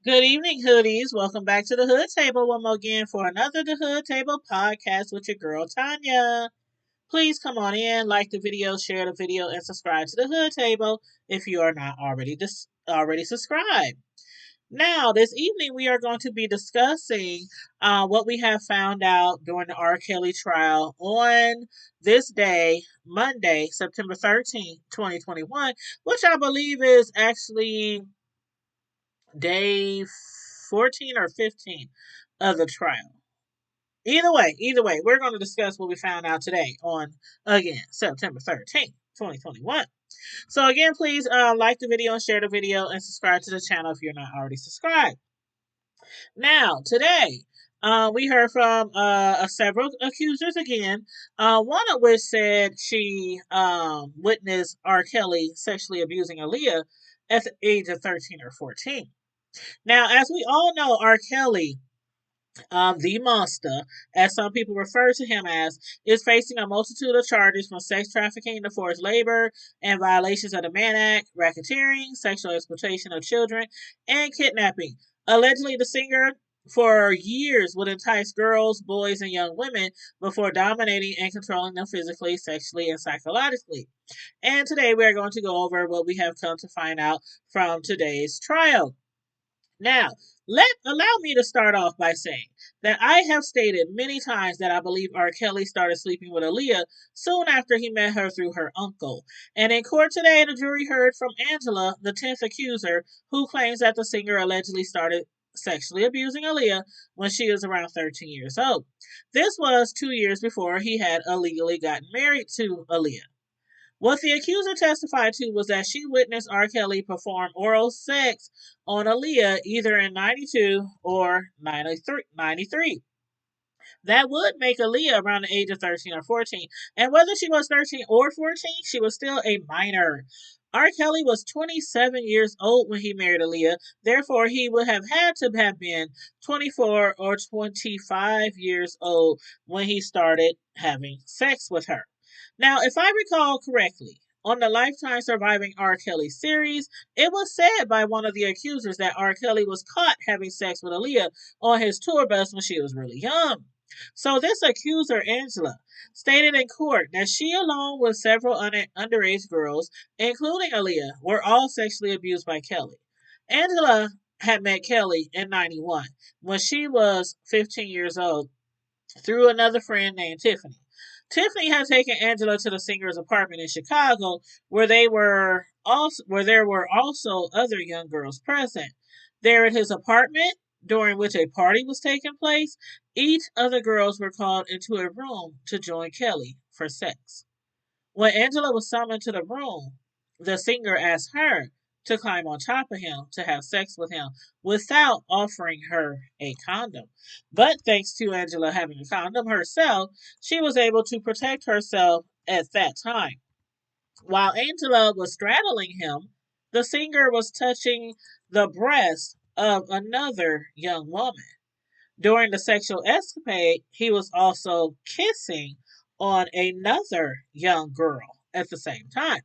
Good evening, hoodies. Welcome back to the Hood Table one more again for another The Hood Table podcast with your girl Tanya. Please come on in, like the video, share the video, and subscribe to the Hood Table if you are not already subscribed. Now, this evening we are going to be discussing what we have found out during the R. Kelly trial on this day, Monday, September 13th, 2021, which I believe is actually day 14 or 15 of the trial. Either way, we're going to discuss what we found out today on, again, September 13th, 2021. So, again, please like the video and share the video and subscribe to the channel if you're not already subscribed. Now, today, we heard from several accusers again, one of which said she witnessed R. Kelly sexually abusing Aaliyah at the age of 13 or 14. Now, as we all know, R. Kelly, the monster, as some people refer to him as, is facing a multitude of charges from sex trafficking to forced labor and violations of the Mann Act, racketeering, sexual exploitation of children, and kidnapping. Allegedly, the singer for years would entice girls, boys, and young women before dominating and controlling them physically, sexually, and psychologically. And today we are going to go over what we have come to find out from today's trial. Now, allow me to start off by saying that I have stated many times that I believe R. Kelly started sleeping with Aaliyah soon after he met her through her uncle. And in court today, the jury heard from Angela, the 10th accuser, who claims that the singer allegedly started sexually abusing Aaliyah when she was around 13 years old. This was 2 years before he had illegally gotten married to Aaliyah. What the accuser testified to was that she witnessed R. Kelly perform oral sex on Aaliyah either in 92 or 93. That would make Aaliyah around the age of 13 or 14. And whether she was 13 or 14, she was still a minor. R. Kelly was 27 years old when he married Aaliyah. Therefore, he would have had to have been 24 or 25 years old when he started having sex with her. Now, if I recall correctly, on the Lifetime Surviving R. Kelly series, it was said by one of the accusers that R. Kelly was caught having sex with Aaliyah on his tour bus when she was really young. So this accuser, Angela, stated in court that she, along with several underage girls, including Aaliyah, were all sexually abused by Kelly. Angela had met Kelly in 91 when she was 15 years old through another friend named Tiffany. Tiffany had taken Angela to the singer's apartment in Chicago, where there were also other young girls present. There at his apartment, during which a party was taking place, each of the girls were called into a room to join Kelly for sex. When Angela was summoned to the room, the singer asked her to climb on top of him to have sex with him without offering her a condom. But thanks to Angela having a condom herself, she was able to protect herself at that time. While Angela was straddling him, the singer was touching the breast of another young woman. During the sexual escapade, he was also kissing on another young girl at the same time.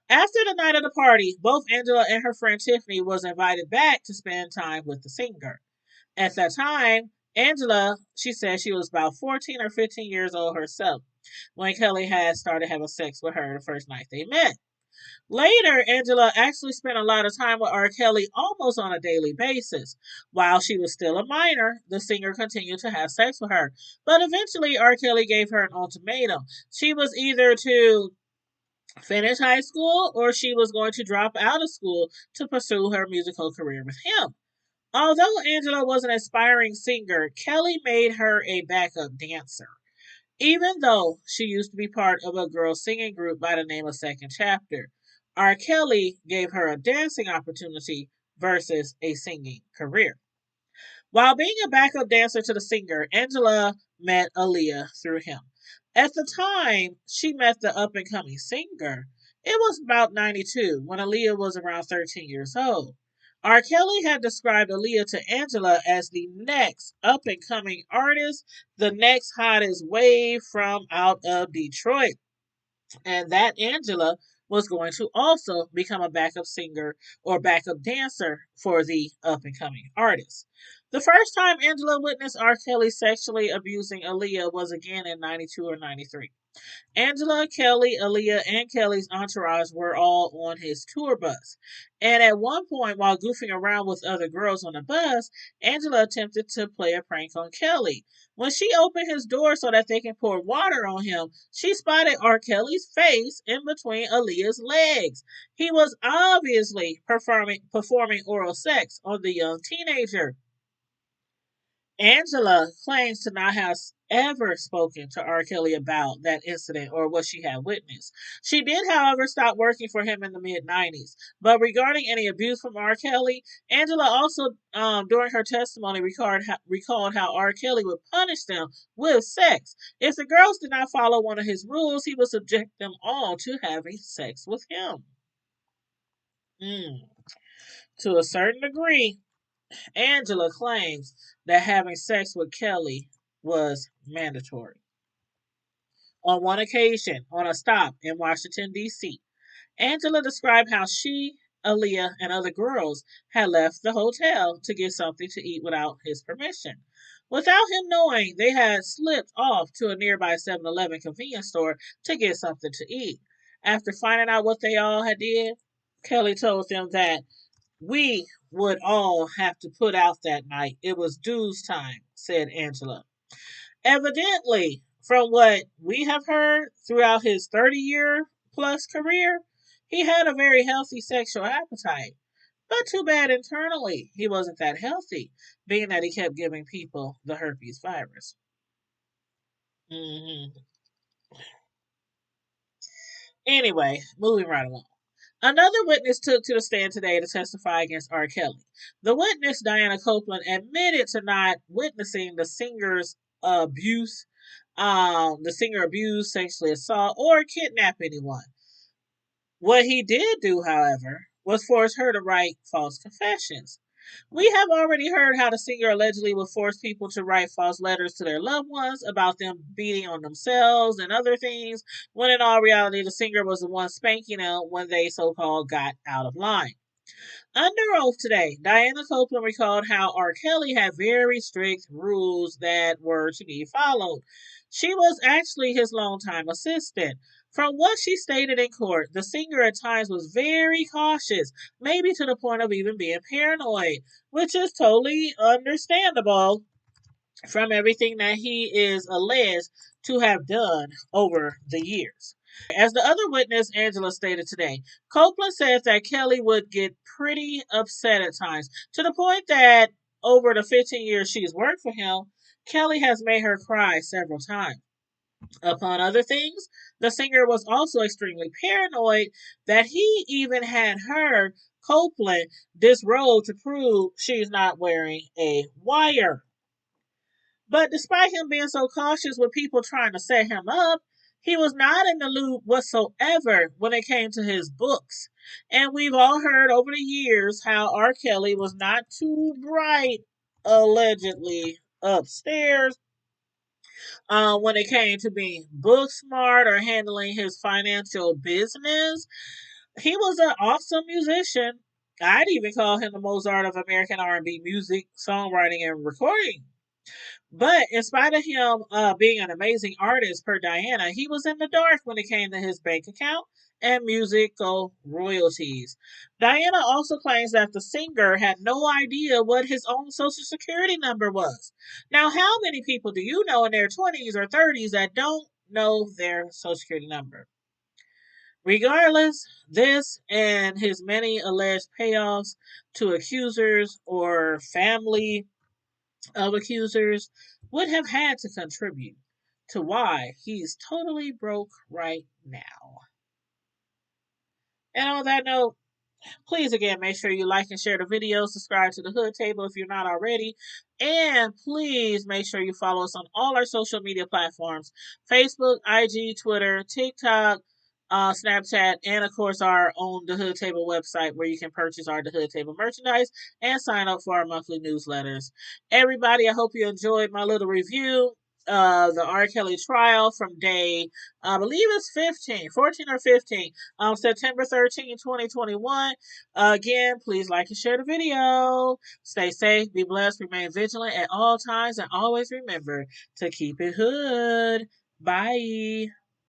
After the night of the party, both Angela and her friend Tiffany was invited back to spend time with the singer. At that time, Angela, she said she was about 14 or 15 years old herself when Kelly had started having sex with her the first night they met. Later, Angela actually spent a lot of time with R. Kelly almost on a daily basis. While she was still a minor, the singer continued to have sex with her. But eventually, R. Kelly gave her an ultimatum. She was either to finish high school or she was going to drop out of school to pursue her musical career with him. Although Angela was an aspiring singer, Kelly made her a backup dancer. Even though she used to be part of a girl singing group by the name of Second Chapter, R. Kelly gave her a dancing opportunity versus a singing career. While being a backup dancer to the singer, Angela met Aaliyah through him. At the time she met the up and coming singer, it was about 92 when Aaliyah was around 13 years old. R. Kelly had described Aaliyah to Angela as the next up and coming artist, the next hottest wave from out of Detroit, and that Angela was going to also become a backup singer or backup dancer for the up and coming artist. The first time Angela witnessed R. Kelly sexually abusing Aaliyah was again in 92 or 93. Angela, Kelly, Aaliyah, and Kelly's entourage were all on his tour bus. And at one point, while goofing around with other girls on the bus, Angela attempted to play a prank on Kelly. When she opened his door so that they can pour water on him, she spotted R. Kelly's face in between Aaliyah's legs. He was obviously performing oral sex on the young teenager. Angela claims to not have ever spoken to R. Kelly about that incident or what she had witnessed. She did, however, stop working for him in the mid 90s. But regarding any abuse from R. Kelly, Angela also, during her testimony, recalled how R. Kelly would punish them with sex. If the girls did not follow one of his rules, he would subject them all to having sex with him. To a certain degree, Angela claims that having sex with Kelly was mandatory. On one occasion, on a stop in Washington, D.C., Angela described how she, Aaliyah, and other girls had left the hotel to get something to eat without his permission. Without him knowing, they had slipped off to a nearby 7-Eleven convenience store to get something to eat. After finding out what they all had did, Kelly told them that we would all have to put out that night. It was dues time, said Angela. Evidently, from what we have heard throughout his 30-year plus career, he had a very healthy sexual appetite. But too bad internally he wasn't that healthy, being that he kept giving people the herpes virus. hmm Anyway, moving right along. Another witness took to the stand today to testify against R. Kelly. The witness, Diana Copeland, admitted to not witnessing the singer's abuse, the singer abused, sexually assault, or kidnap anyone. What he did do, however, was force her to write false confessions. We have already heard how the singer allegedly would force people to write false letters to their loved ones about them beating on themselves and other things, when in all reality, the singer was the one spanking them when they so called got out of line. Under oath today, Diana Copeland recalled how R. Kelly had very strict rules that were to be followed. She was actually his longtime assistant. From what she stated in court, the singer at times was very cautious, maybe to the point of even being paranoid, which is totally understandable from everything that he is alleged to have done over the years. As the other witness, Angela, stated today, Copeland says that Kelly would get pretty upset at times, to the point that over the 15 years she's worked for him, Kelly has made her cry several times. Upon other things, the singer was also extremely paranoid that he even had her, Copeland, disrobe to prove she's not wearing a wire. But despite him being so cautious with people trying to set him up, he was not in the loop whatsoever when it came to his books. And we've all heard over the years how R. Kelly was not too bright, allegedly, upstairs when it came to being book smart or handling his financial business. He was an awesome musician. I'd even call him the Mozart of American R&B music, songwriting, and recording. But in spite of him being an amazing artist per Diana, he was in the dark when it came to his bank account and musical royalties. Diana also claims that the singer had no idea what his own social security number was. Now, how many people do you know in their 20s or 30s that don't know their social security number? Regardless, this and his many alleged payoffs to accusers or family of accusers would have had to contribute to why he's totally broke right now. And on that note, please again make sure you like and share the video, subscribe to the Hood Table if you're not already, and please make sure you follow us on all our social media platforms: Facebook, IG, Twitter, TikTok, Snapchat, and of course our own The Hood Table website, where you can purchase our The Hood Table merchandise and sign up for our monthly newsletters. Everybody, I hope you enjoyed my little review the R. Kelly trial from day, I believe it's 14 or 15, September 13, 2021. Again, please like and share the video. Stay safe, be blessed, remain vigilant at all times, and always remember to keep it hood. Bye.